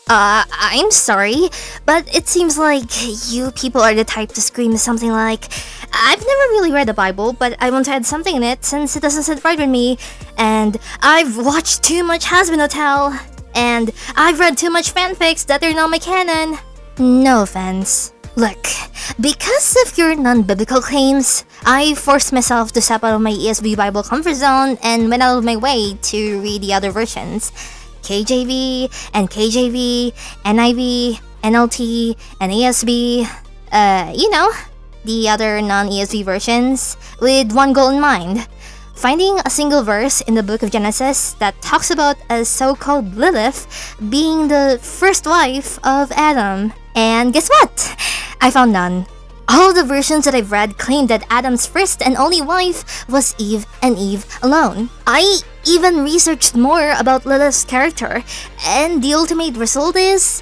I'm sorry, but it seems like you people are the type to scream something like, I've never really read the Bible, but I want to add something in it since it doesn't sit right with me, and I've watched too much Hazbin Hotel, and I've read too much fanfics that are not my canon. No offense. Look, because of your non-biblical claims, I forced myself to step out of my ESV Bible comfort zone and went out of my way to read the other versions. KJV, and KJV, NIV, NLT, and ASB, the other non-ESV versions, with one goal in mind. Finding a single verse in the book of Genesis that talks about a so-called Lilith being the first wife of Adam. And guess what? I found none. All the versions that I've read claim that Adam's first and only wife was Eve, and Eve alone. I even researched more about Lilith's character, and the ultimate result is...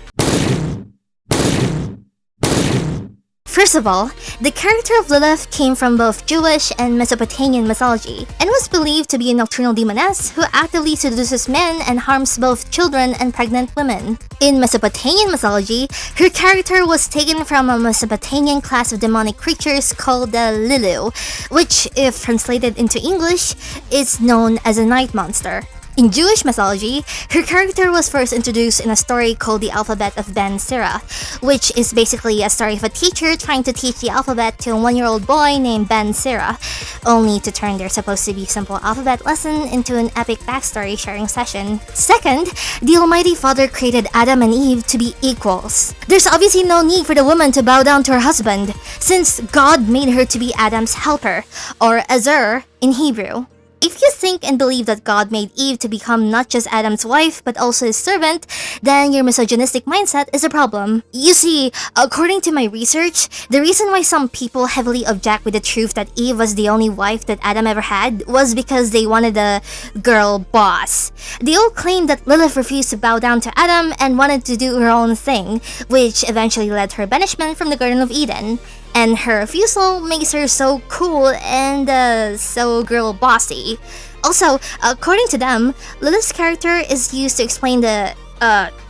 First of all, the character of Lilith came from both Jewish and Mesopotamian mythology, and was believed to be a nocturnal demoness who actively seduces men and harms both children and pregnant women. In Mesopotamian mythology, her character was taken from a Mesopotamian class of demonic creatures called the Lilu, which, if translated into English, is known as a night monster. In Jewish mythology, her character was first introduced in a story called The Alphabet of Ben Sira, which is basically a story of a teacher trying to teach the alphabet to a 1-year-old boy named Ben Sira, only to turn their supposed to be simple alphabet lesson into an epic backstory sharing session. Second, the Almighty Father created Adam and Eve to be equals. There's obviously no need for the woman to bow down to her husband, since God made her to be Adam's helper, or Azur in Hebrew. If you think and believe that God made Eve to become not just Adam's wife but also his servant, then your misogynistic mindset is a problem. You see, according to my research, the reason why some people heavily object with the truth that Eve was the only wife that Adam ever had was because they wanted a girl boss. They all claim that Lilith refused to bow down to Adam and wanted to do her own thing, which eventually led to her banishment from the Garden of Eden. And her refusal makes her so cool and so girl bossy. Also, according to them, Lilith's character is used to explain the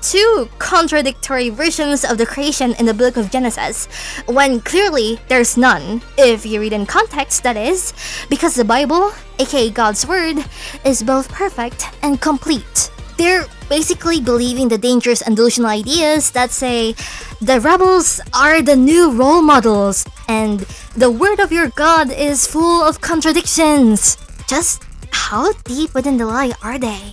two contradictory versions of the creation in the book of Genesis, when clearly there's none, if you read in context, that is, because the Bible, aka God's Word, is both perfect and complete. They're basically believing the dangerous and delusional ideas that say the rebels are the new role models and the word of your God is full of contradictions. Just how deep within the lie are they?